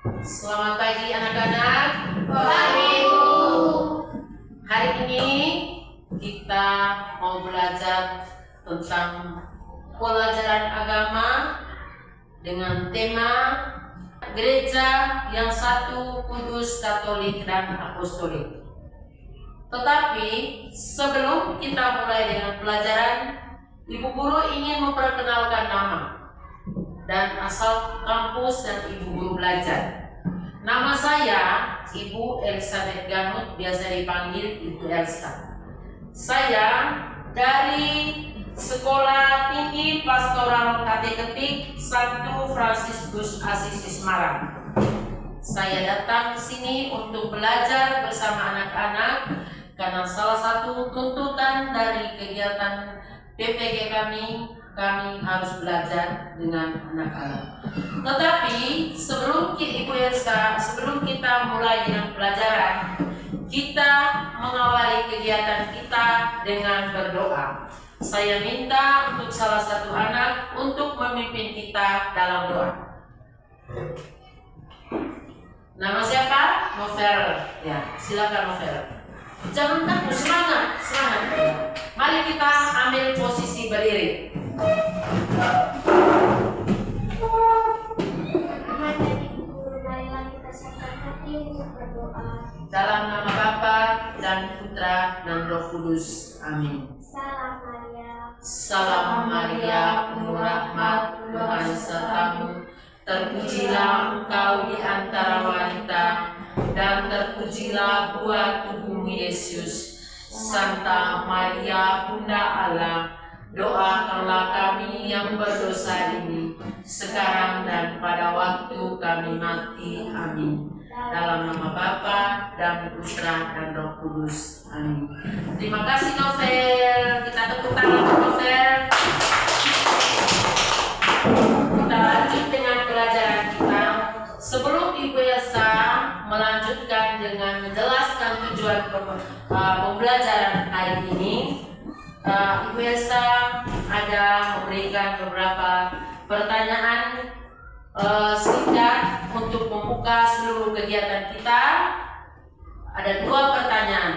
Selamat pagi anak-anak. Pagi, Bu. Hari ini kita mau belajar tentang pelajaran agama dengan tema gereja yang satu, kudus, katolik, dan apostolik. Tetapi sebelum kita mulai dengan pelajaran, Ibu Guru ingin memperkenalkan nama dan asal kampus dan Ibu Guru belajar. Nama saya Ibu Elizabeth Ganut, biasa dipanggil Ibu Elsa. Saya dari Sekolah Tinggi Pastoral Kateketik Santo Fransiskus Assisi Semarang. Saya datang ke sini untuk belajar bersama anak-anak karena salah satu tuntutan dari kegiatan PPG kami harus belajar dengan anak-anak. Tetapi sebelum kita mulai dengan pelajaran, kita mengawali kegiatan kita dengan berdoa. Saya minta untuk salah satu anak untuk memimpin kita dalam doa. Nama siapa? Novel. Ya, silakan Novel. Jangan takut, semangat. Mari kita ambil posisi berdiri. Dalam nama Bapa dan Putra dan Roh Kudus. Amin. Salam Maria, penuh rahmat, Tuhan sertamu. Terpujilah engkau di antara wanita, dan terpujilah buah tubuhmu Yesus. Santa Maria, Bunda Allah, doakanlah kami yang berdosa ini, sekarang dan pada waktu kami mati. Amin. Dalam nama Bapa dan Putra dan Roh Kudus. Amin. Terima kasih Novel. Kita tepuk tangan untuk Novel. Kita lanjut dengan pelajaran kita. Sebelum Ibu Elsa melanjutkan dengan menjelaskan tujuan pembelajaran hari ini, Ibu Elsa ada memberikan beberapa pertanyaan singkat untuk membuka seluruh kegiatan kita. Ada 2 pertanyaan.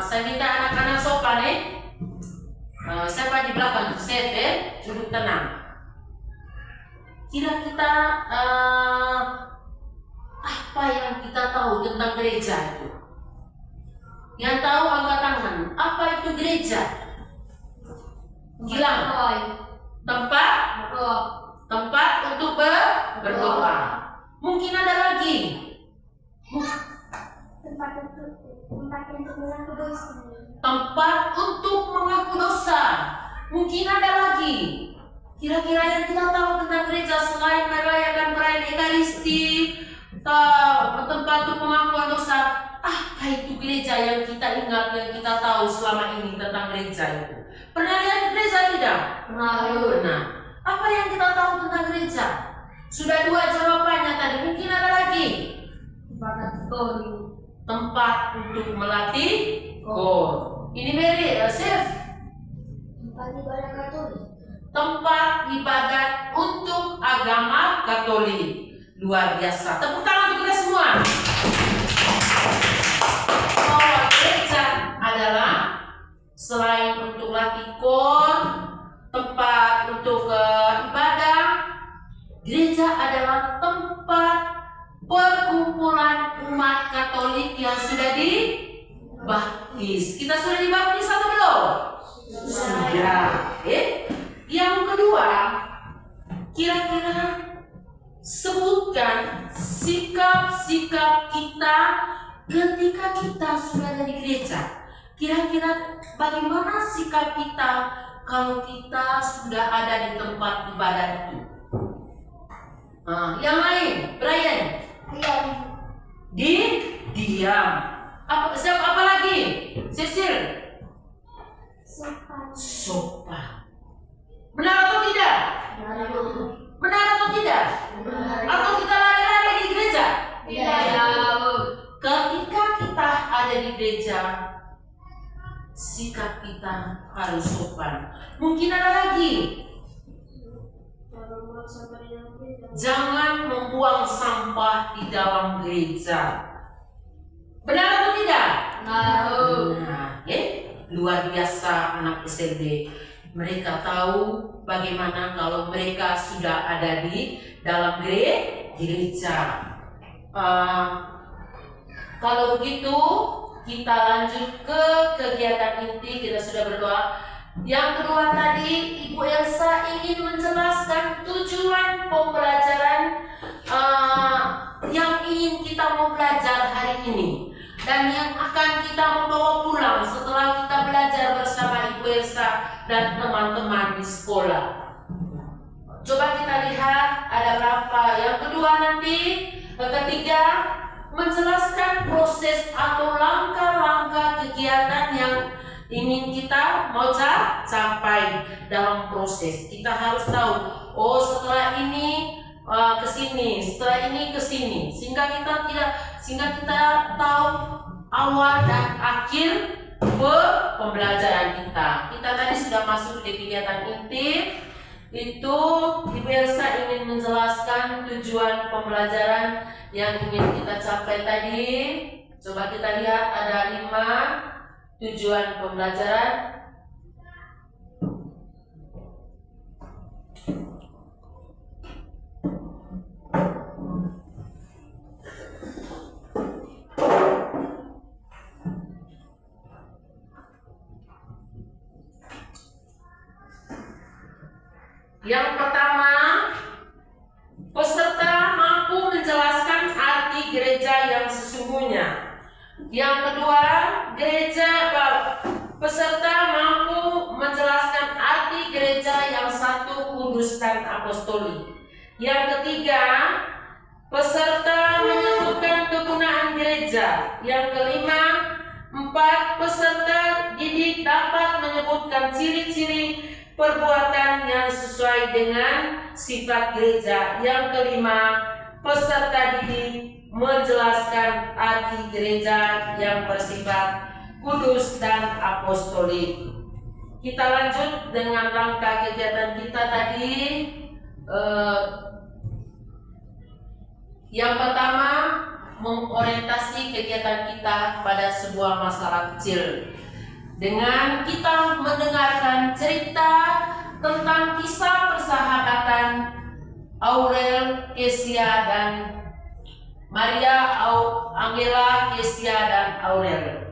Saya minta anak-anak sopan siapa di belakang? Sete, duduk tenang. Kira-kira apa yang kita tahu tentang gereja itu? Yang tahu angkat tangan. Apa itu gereja? Gilang. Tempat untuk berdoa. Mungkin ada lagi. Tempat untuk mengaku dosa. Mungkin ada lagi. Kira-kira yang kita tahu tentang gereja selain merayakan perayaan Ekaristi, tempat untuk pengakuan dosa, apa itu gereja yang kita ingat, yang kita tahu selama ini tentang gereja itu? Pernah lihat gereja tidak? Pernah. Apa yang kita tahu tentang gereja? Sudah 2 jawabannya tadi, mungkin ada lagi. Tempat untuk melatih kor. Ini Mary, Chef. Tempat ibadat untuk agama Katolik. Luar biasa. Tepuk tangan untuk kita semua. Bahwa gereja adalah selain untuk latih kor, tempat untuk ibadah, gereja adalah tempat perkumpulan umat Katolik yang sudah dibaptis. Kita sudah dibaptis atau belum? Sudah. Yang kedua, kira-kira sebutkan sikap-sikap kita ketika kita sudah ada di gereja. Kira-kira bagaimana sikap kita kalau kita sudah ada di tempat ibadah itu? Yang lain, Brian? Diam. Apa lagi? Cecil? Sopan. Benar atau tidak? Benar atau tidak? Atau kita lari-lari di gereja? Tidak. Ketika kita ada di gereja, sikap kita harus sopan. Mungkin ada lagi. Jangan membuang sampah di dalam gereja. Benar atau tidak? Nah, luar biasa anak SLB. Mereka tahu bagaimana kalau mereka sudah ada di dalam gereja. Kalau begitu, kita lanjut ke kegiatan inti. Kita sudah berdoa. Yang kedua tadi, Ibu Elsa ingin menjelaskan tujuan pembelajaran yang ingin kita mau belajar hari ini dan yang akan kita membawa pulang setelah kita belajar bersama Ibu Elsa dan teman-teman di sekolah. Coba kita lihat ada berapa. Yang kedua nanti, ketiga, menjelaskan proses atau langkah-langkah kegiatan yang ingin kita mau capai dalam proses. Kita harus tahu, oh setelah ini ke sini, setelah ini ke sini, sehingga kita tahu awal dan akhir pembelajaran kita. Kita tadi sudah masuk di kegiatan inti. Itu Ibu Elsa ingin menjelaskan tujuan pembelajaran yang ingin kita capai tadi. Coba kita lihat ada 5 tujuan pembelajaran. Yang pertama, peserta mampu menjelaskan arti gereja yang sesungguhnya. Yang kedua, peserta mampu menjelaskan arti gereja yang satu, kudus dan apostolik. Yang ketiga, peserta menyebutkan kegunaan gereja. Yang kelima, 4, peserta didik dapat menyebutkan ciri-ciri perbuatan yang sesuai dengan sifat gereja. Yang kelima, peserta didik menjelaskan arti gereja yang bersifat kudus dan apostolik. Kita lanjut dengan rangka kegiatan kita tadi. Yang pertama, mengorientasi kegiatan kita pada sebuah masalah kecil. Dengan kita mendengarkan cerita tentang kisah persahabatan Aurel, Kesia, dan Maria, Angela, Kesia, dan Aurel.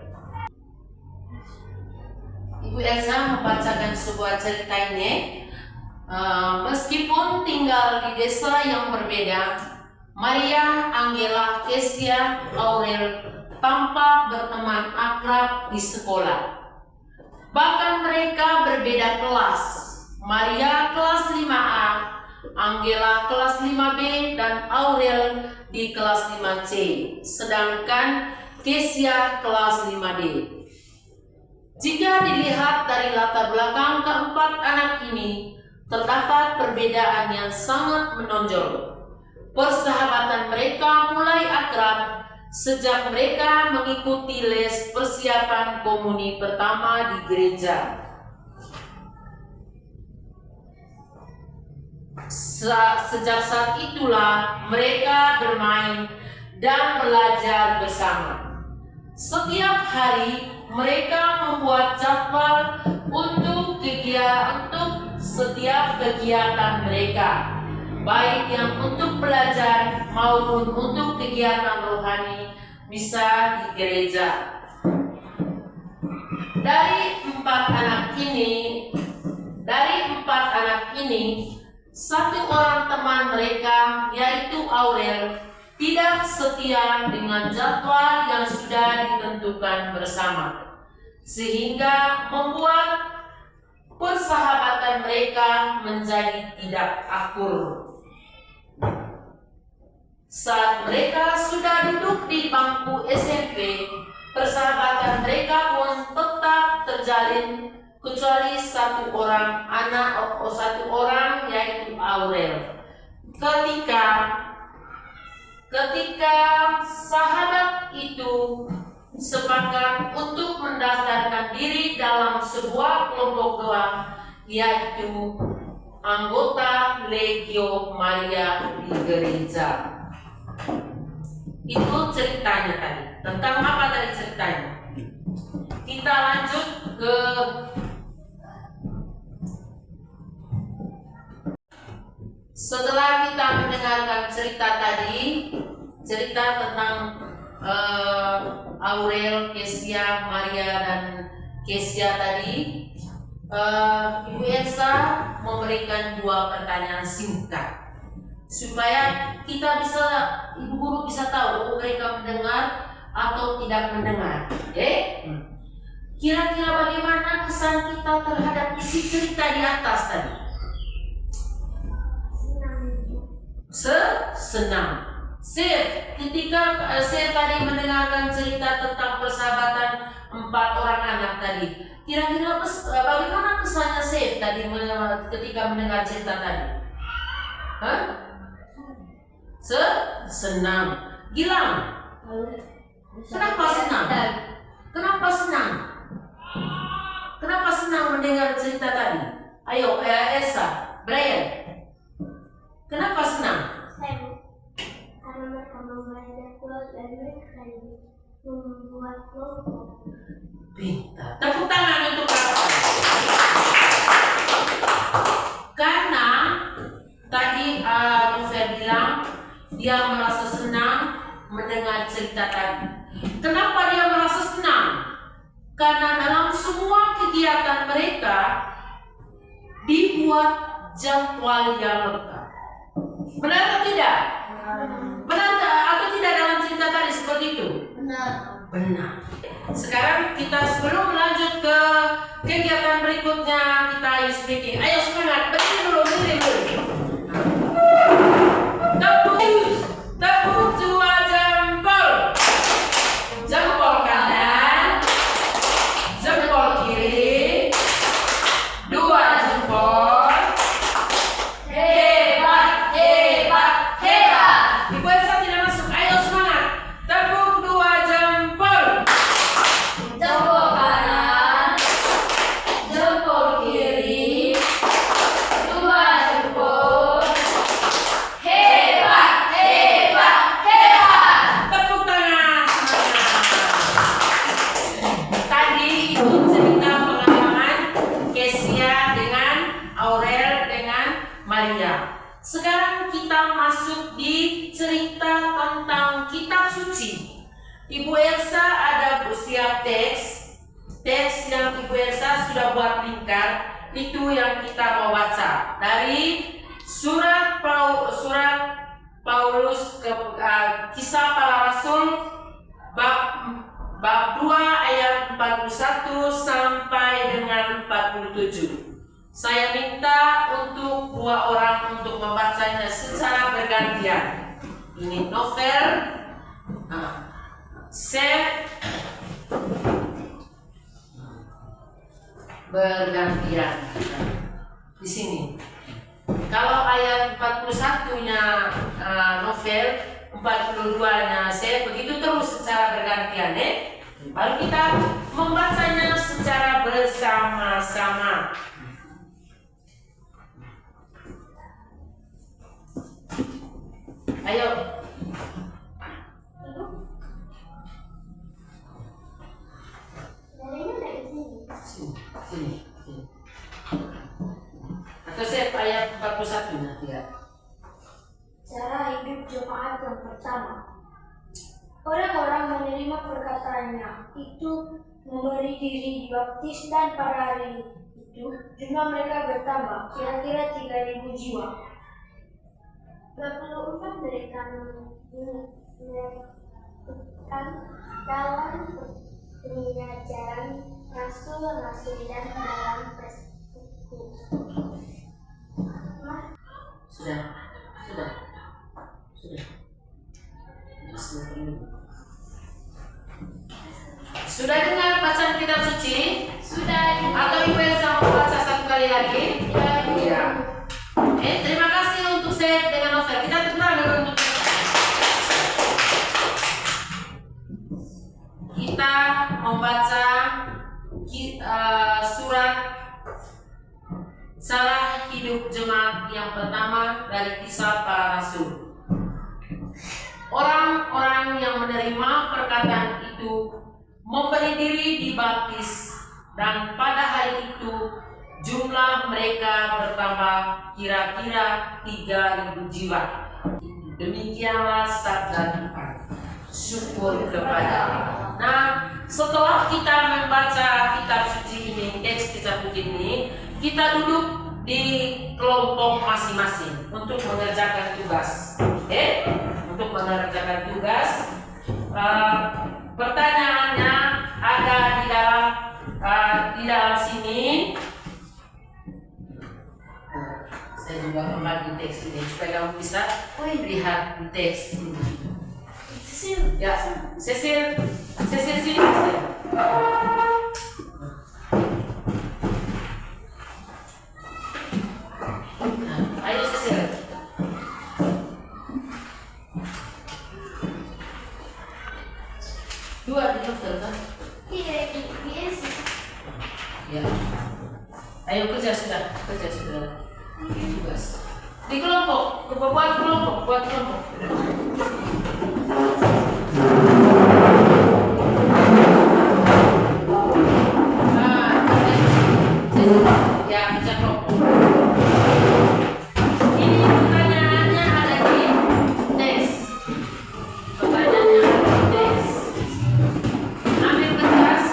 Ibu Elsa membacakan sebuah cerita ini. Meskipun tinggal di desa yang berbeda, Maria, Angela, Kesia, Aurel tampak berteman akrab di sekolah. Bahkan mereka berbeda kelas. Maria kelas 5A, Angela kelas 5B, dan Aurel di kelas 5C. Sedangkan Kesia kelas 5D. Jika dilihat dari latar belakang keempat anak ini, terdapat perbedaan yang sangat menonjol. Persahabatan mereka mulai akrab sejak mereka mengikuti les persiapan komuni pertama di gereja. Sejak saat itulah mereka bermain dan belajar bersama. Setiap hari mereka membuat jadwal untuk setiap kegiatan mereka, baik yang untuk belajar maupun untuk kegiatan rohani bisa di gereja. Dari empat anak ini, satu orang teman mereka, yaitu Aurel, tidak setia dengan jadwal yang sudah ditentukan bersama, sehingga membuat persahabatan mereka menjadi tidak akur. Saat mereka sudah duduk di bangku SMP, persahabatan mereka pun tetap terjalin, kecuali satu orang, yaitu Aurel. Ketika sahabat itu sepakat untuk mendaftarkan diri dalam sebuah kelompok doa, yaitu anggota Legio Maria di gereja. Itu ceritanya tadi. Tentang apa tadi ceritanya? Kita lanjut ke setelah kita mendengarkan cerita tadi, cerita tentang Aurel, Kesia, Maria dan Kesia tadi, Ibu Elsa memberikan 2 pertanyaan singkat supaya kita bisa, ibu guru bisa tahu mereka mendengar atau tidak mendengar. Kira-kira bagaimana kesan kita terhadap isi cerita di atas tadi? Senang. Ketika saya tadi mendengarkan cerita tentang persahabatan 4 orang anak tadi, kira-kira bagaimana kesannya Seth tadi ketika mendengar cerita tadi? Senang. Gilang, kenapa senang? Kenapa senang? Kenapa senang mendengar cerita tadi? Ayo, Esa, Brian, kenapa senang? Karena mereka membaca Quran dan mereka membuat kelompok. Pintar. Tepuk tangan untuk apa? Karena tadi Novel bilang dia merasa senang mendengar cerita tadi. Kenapa dia merasa senang? Karena dalam semua kegiatan mereka dibuat jadwal yang lengkap. Benar atau tidak? Benar atau tidak dalam cerita tadi seperti itu? Benar. Sekarang kita sebelum lanjut ke kegiatan berikutnya, kita ayo speaking. Ayo semangat, berdiri dulu. Tepuk 2 jempol. Jempol kanan, jempol kiri, 2 jempol. Hebat. Ibu Elsa tidak masuk. Ayo semangat. Tepuk 2 jempol. Jempol kanan, jempol kiri, 2 jempol. Hebat. Tepuk tangan. Tadi itu cerita pengalaman Kesia dengan Aurel dengan Maria. Sekarang kita masuk di cerita tentang kitab suci. Ibu Elsa ada siap teks yang Ibu Elsa sudah buat lingkar. Itu yang kita mau baca dari surat Paulus ke Kisah Para Rasul bab 2 ayat 41 sampai dengan 47. Saya minta untuk 2 orang untuk membacanya secara bergantian. Ini Novel, Seth, bergantian di sini. Kalau ayat 41-nya Novel, 42-nya Seth, begitu terus secara bergantian, Baru kita membacanya secara bersama-sama. Ayo. Sini. Atau saya ayat 41 nanti ya. Cara hidup jemaat yang pertama. Orang-orang menerima perkataannya itu memberi diri dibaptis, dan pada hari itu jumlah mereka bertambah kira-kira 3.000 jiwa. 24 mereka melakukan dalam pengajaran rasul-rasul dan dalam persekutuan. Sudah dengar bacaan kitab suci? Sudah. Atau Ibu Elsa mau baca satu kali lagi? Iya. Terima kasih untuk Seth dengan Novel. Kita tepuk dulu untuk kita membaca surat Salah hidup jemaat yang pertama dari Kisah Para Rasul. Orang-orang yang menerima perkataan itu memberi diri dibaptis, dan pada hari itu jumlah mereka bertambah kira-kira 3.000 jiwa. Demikianlah sabda Tuhan. Syukur kepada Allah. Nah, setelah kita membaca kitab suci ini, teks kitab suci ini, kita duduk di kelompok masing-masing untuk mengerjakan tugas. Untuk mengerjakan tugas. Pertanyaannya ada di dalam sini. Saya juga membagi teks ini supaya kamu bisa lihat di teks ini. Ya, Cecil sini. Ayo Cecil. Dua di dokter kan? Iya, biasa. Ya. Ayo kerja sudah. Tugas. Di kelompok, buat kelompok. Ya, kerja kelompok. Ini pertanyaannya ada di teks. Ambil kertas,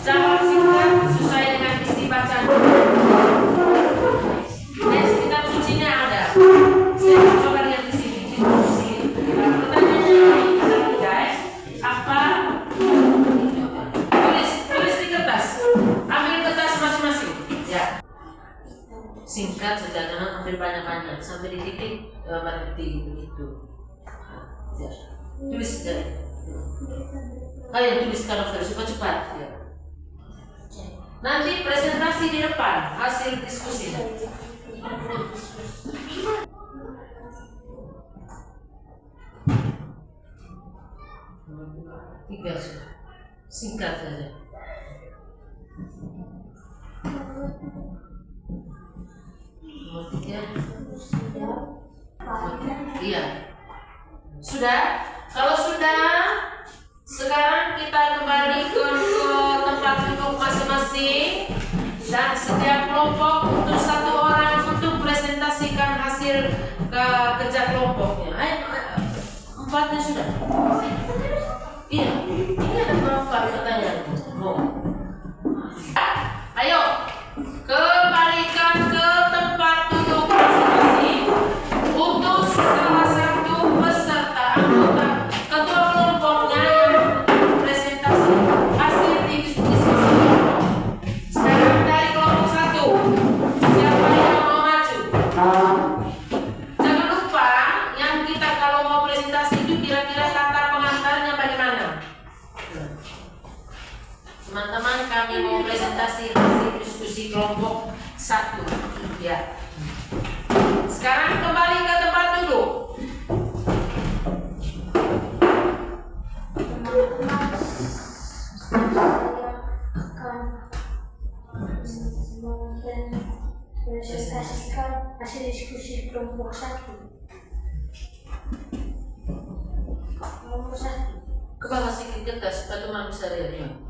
jawab singkat sesuai dengan isi bacaan. Teks kitab sucinya ada. Saya coba lihat di sini. Pertanyaannya guys, apa? Tulis di kertas. Ambil kertas masing-masing. Ya. Singkat saja, jangan ambil banyak-banyak sampai di titik berhenti begitu. Ya. Tulis saja. Ayo tuliskan cepat-cepat. Ya. Nanti presentasi di depan hasil diskusi. Tiga sudah. Singkat saja. Tiga. Iya. Sudah? Kalau sudah, sekarang kita kembali ke tempat duduk masing-masing, dan setiap kelompok untuk satu orang untuk presentasikan hasil kerja kelompoknya. Ayo, empatnya sudah. Iya, ini ada berapa pertanyaan? Ayo, kembalikan ke tempat duduk masing-masing untuk salah satu peserta anggota ketua kelompoknya yang presentasi hasil diskusi kelompok. Sekarang dari kelompok 1, siapa yang mau maju? Jangan lupa yang kita kalau mau presentasi itu kira-kira kata pengantarnya bagaimana? Teman-teman, kami mau presentasi hasil diskusi kelompok 1. Ya. Sekarang kembali ke tempat duduk. Teman-teman, saya akan presentasikan hasil diskusi kelompok 1. Kelompok 1. Ke bawah sedikit kertas supaya teman bisa lihat.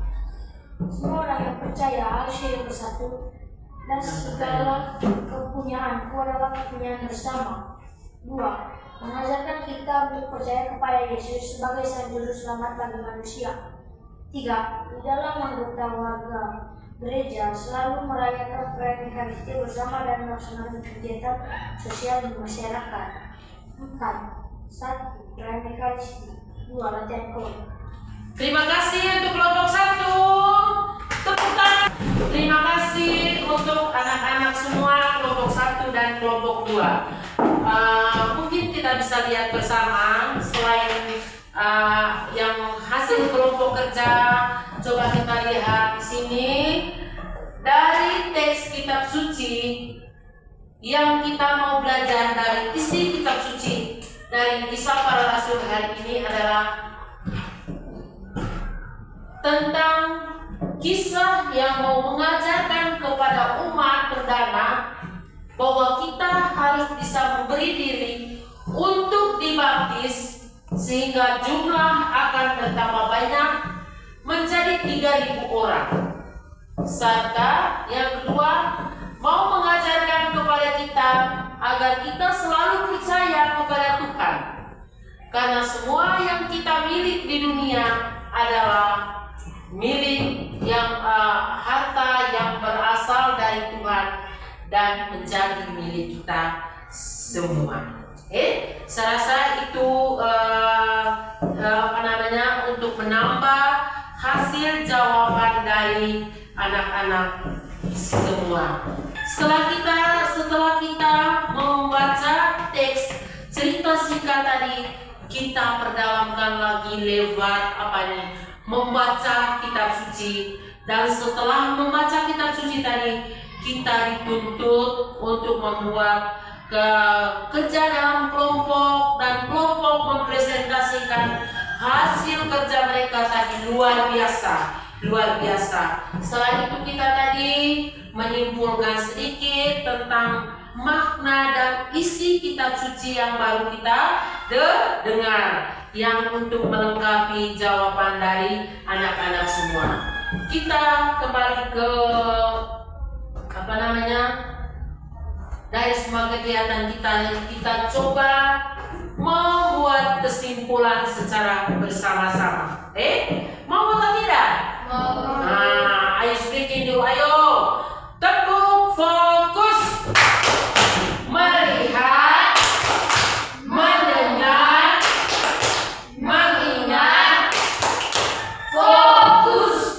Semua orang yang percaya harus hidup bersatu, dan segala kepunyaanku adalah kepunyaan bersama. 2. Mengajarkan kita untuk percaya kepada Yesus sebagai Sang Juru Selamat bagi manusia. 3. Di dalam anggota warga gereja selalu merayakan perayaan Ekaristi bersama dan melaksanakan kegiatan sosial di masyarakat. 4. 1. Perayaan Ekaristi. 2. Latihan kelompok. Terima kasih untuk kelompok 1. Tepuk tangan. Terima kasih untuk anak-anak semua kelompok 1 dan kelompok 2. Mungkin kita bisa lihat bersama selain yang hasil kelompok kerja, coba kita lihat di sini dari teks kitab suci yang kita mau belajar dari isi kitab suci dari Kisah Para Rasul hari ini adalah tentang kisah yang mau mengajarkan kepada umat perdana bahwa kita harus bisa memberi diri untuk dibaptis sehingga jumlah akan bertambah banyak menjadi 3.000 orang. Serta yang kedua, mau mengajarkan kepada kita agar kita selalu percaya kepada Tuhan. Karena semua yang kita milik di dunia adalah milik yang harta yang berasal dari Tuhan dan menjadi milik kita semua. Saya rasa itu untuk menambah hasil jawaban dari anak-anak semua. Setelah kita membaca teks cerita singkat tadi, kita perdalamkan lagi lewat membaca kitab suci. Dan setelah membaca kitab suci tadi, kita dituntut untuk membuat kerja dalam kelompok, dan kelompok mempresentasikan hasil kerja mereka tadi luar biasa. Selain itu kita tadi menyimpulkan sedikit tentang makna dan isi kitab suci yang baru kita dengar, yang untuk melengkapi jawaban dari anak-anak semua. Kita kembali ke dari semua kegiatan kita coba membuat kesimpulan secara bersama-sama. Mau atau tidak? Mau. Nah, ayo speaking dulu, ayo. Tekuk, fokus. Melihat, mendengar, mengingat. Fokus.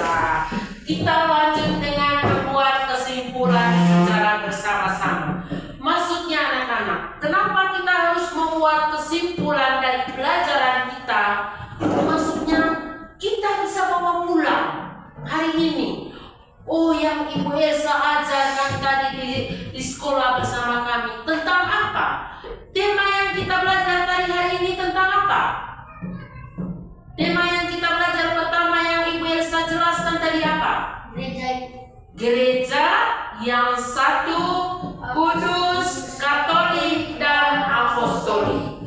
Nah, kita lanjut dengan membuat kesimpulan secara bersama-sama. Maksudnya anak-anak, kenapa kita harus membuat kesimpulan dari pelajaran kita? Maksudnya kita bisa bawa pulang hari ini. Oh, yang Ibu Elsa ajarkan tadi di sekolah bersama kami tentang apa? Tema yang kita belajar tadi hari ini tentang apa? Tema yang kita belajar pertama yang Ibu Elsa jelaskan tadi apa? Gereja yang satu, kudus, katolik, dan apostolik.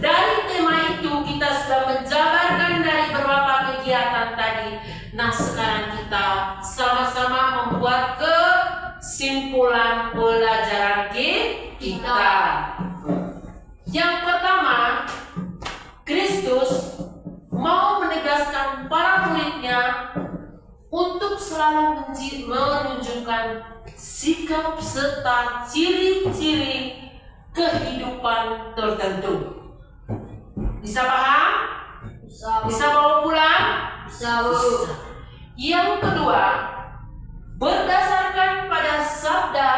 Dari tema itu kita sudah menjabarkan dari beberapa kegiatan tadi. Nah, sekarang kita sama-sama membuat kesimpulan pelajaran kita. Yang pertama, Kristus mau menegaskan para muridnya untuk selalu menunjukkan sikap serta ciri-ciri kehidupan tertentu. Bisa paham? Bisa bawa pulang? Bisa. Yang kedua, berdasarkan pada sabda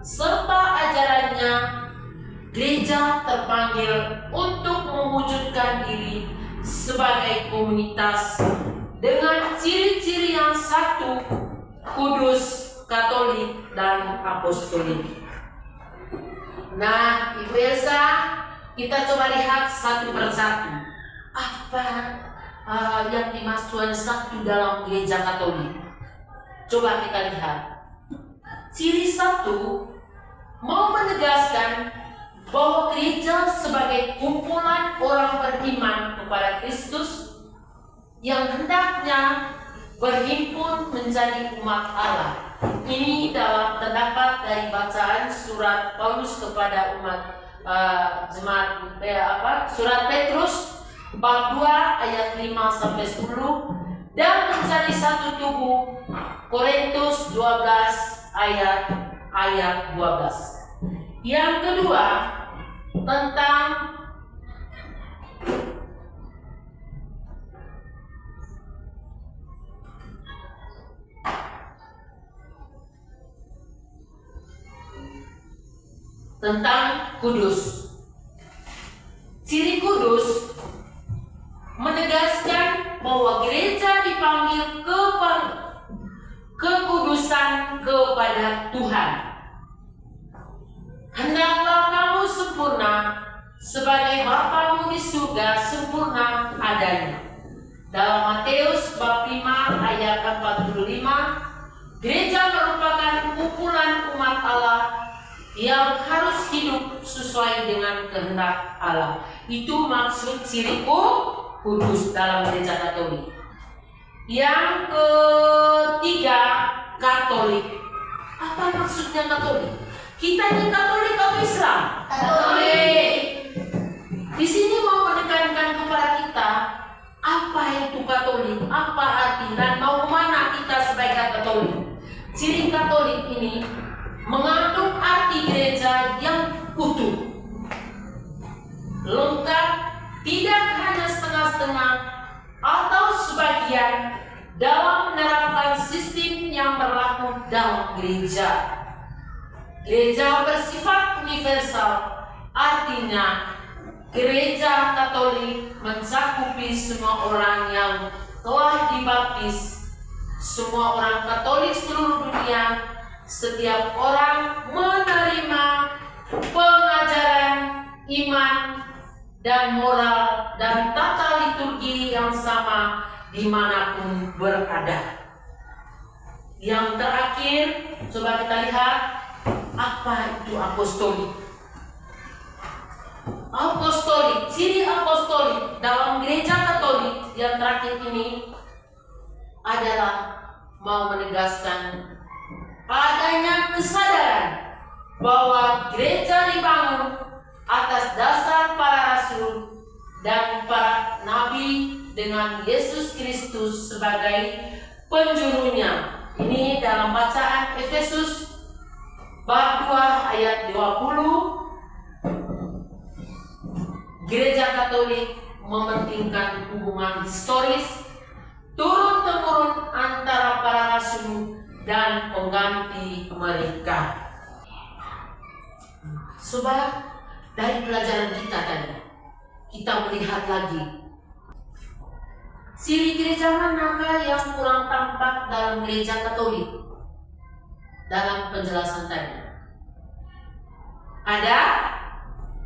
serta ajarannya, gereja terpanggil untuk mewujudkan diri sebagai komunitas dengan ciri-ciri yang satu, kudus, katolik, dan apostolik. Nah, Ibu Elsa, kita coba lihat satu persatu. Apa yang dimaksudkan satu dalam gereja Katolik? Coba kita lihat. Ciri satu mau menegaskan bahwa gereja sebagai kumpulan orang beriman kepada Kristus yang hendaknya berhimpun menjadi umat Allah. Ini terdapat dari bacaan surat Paulus kepada umat surat Petrus bab 2 ayat 5 sampai 10 dan menjadi satu tubuh Korintus 12 ayat 12. Yang kedua tentang kudus. Ciri kudus menegaskan bahwa gereja dipanggil kekudusan kepada Tuhan. Hendaklah kamu sempurna sebagai Bapamu di surga sempurna adanya. Dalam Matius bab 5 ayat 45, gereja merupakan kumpulan yang harus hidup sesuai dengan kehendak Allah. Itu maksud ciri kudus dalam gereja Katolik. Yang ketiga, Katolik. Apa maksudnya Katolik? Kita ini Katolik atau Islam? Katolik. Di sini mau menekankan kepada kita apa itu Katolik, apa arti dan mau kemana kita sebagai Katolik. Ciri Katolik ini mengandung arti gereja yang utuh, lengkap, tidak hanya setengah-setengah atau sebagian dalam menerapkan sistem yang berlaku dalam gereja. Gereja bersifat universal, artinya gereja Katolik mencakupi semua orang yang telah dibaptis, semua orang Katolik seluruh dunia. Setiap orang menerima pengajaran iman dan moral dan tata liturgi yang sama dimanapun berada. Yang terakhir, coba kita lihat apa itu apostolik. Apostolik, ciri apostolik dalam gereja Katolik yang terakhir ini adalah mau menegaskan adanya kesadaran bahwa gereja dibangun atas dasar para rasul dan para nabi dengan Yesus Kristus sebagai penjurunya. Ini dalam bacaan Efesus bab 2 ayat 20. Gereja Katolik mementingkan hubungan historis turun-temurun antara para rasul dan pengganti mereka. Sobat, dari pelajaran kita tadi, kita melihat lagi ciri gereja manakah yang kurang tampak dalam gereja Katolik dalam penjelasan tadi. Ada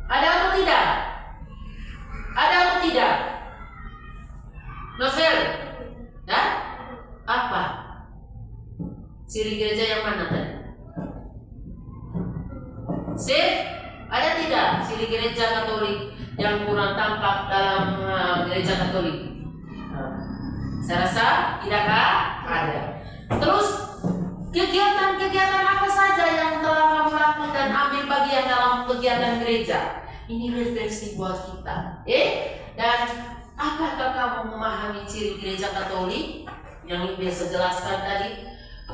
atau tidak? Ada atau tidak? Novel, ya? Apa? Ciri gereja yang mana tadi? Sip? Ada tidak ciri gereja Katolik yang kurang tampak dalam gereja Katolik? Saya rasa tidakkah? Ada. Terus kegiatan-kegiatan apa saja yang telah kamu lakukan dan ambil bagian dalam kegiatan gereja? Ini refleksi buat kita. Dan apakah kamu memahami ciri gereja Katolik yang biasa jelaskan tadi?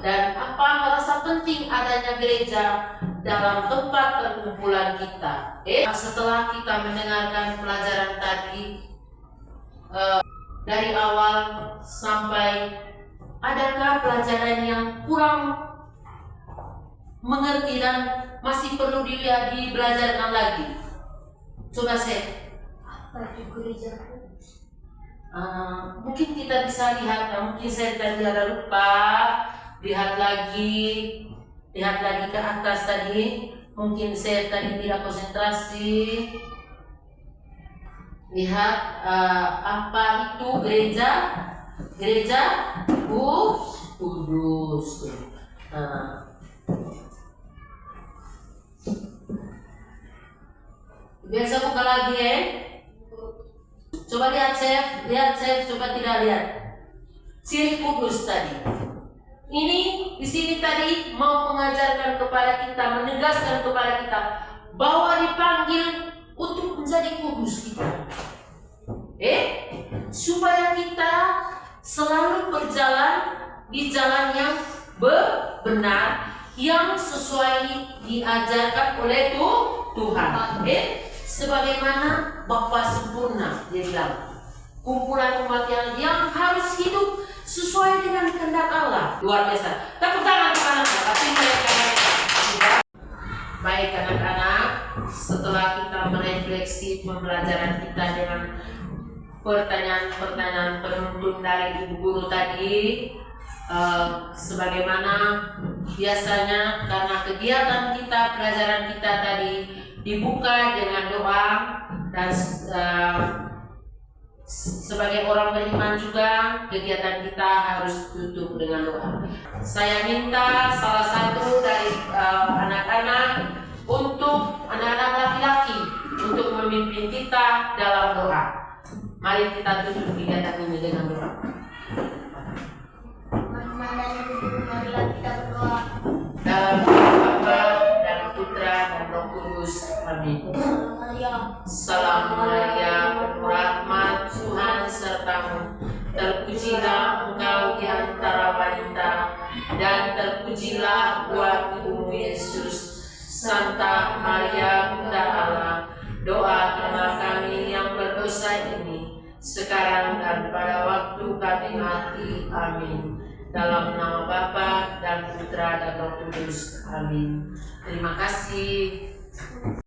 Dan apa merasa penting adanya gereja dalam tempat perkumpulan kita? Setelah kita mendengarkan pelajaran tadi dari awal sampai, adakah pelajaran yang kurang mengerti dan masih perlu dibelajarkan lagi? Coba saya. Apa itu gereja? Mungkin kita bisa lihat, mungkin saya tadi ada lupa. Lihat lagi ke atas tadi. Mungkin saya tadi tidak konsentrasi. Lihat apa itu gereja? Gereja kudus. Biasa buka lagi ya. Coba lihat chef, coba tidak lihat. Ciri kudus tadi. Ini di sini tadi mau mengajarkan kepada kita, menegaskan kepada kita bahwa dipanggil untuk menjadi kudus kita. Supaya kita selalu berjalan di jalan yang benar, yang sesuai diajarkan oleh Tuhan. Sebagaimana Bapa sempurna, dia bilang, kumpulan umat yang harus hidup sesuai dengan kehendak Allah. Luar biasa. Tepuk tangan anak-anak. Tapi mereka baik anak-anak, setelah kita merefleksi pembelajaran kita dengan pertanyaan-pertanyaan penuntun dari ibu guru tadi, sebagaimana biasanya karena kegiatan kita, pelajaran kita tadi dibuka dengan doa dan sebagai orang beriman juga kegiatan kita harus tutup dengan doa. Saya minta salah satu dari anak-anak dalam doa. Mari kita tutup kegiatan ini dengan doa. Teman-teman dan ibu-ibu, marilah kita berdoa. Dalam nama Bapa dan Putra dan Roh Kudus. Amin. Salam Maria. Salam Maria, penuh rahmat, Tuhan sertamu. Terpujilah engkau di antara wanita, dan terpujilah buah tubuhmu Yesus. Santa Maria Bunda Allah, doakanlah kami yang berdosa ini, sekarang dan pada waktu kami mati. Amin. Dalam nama Bapa dan Putra dan Roh Kudus. Amin. Terima kasih.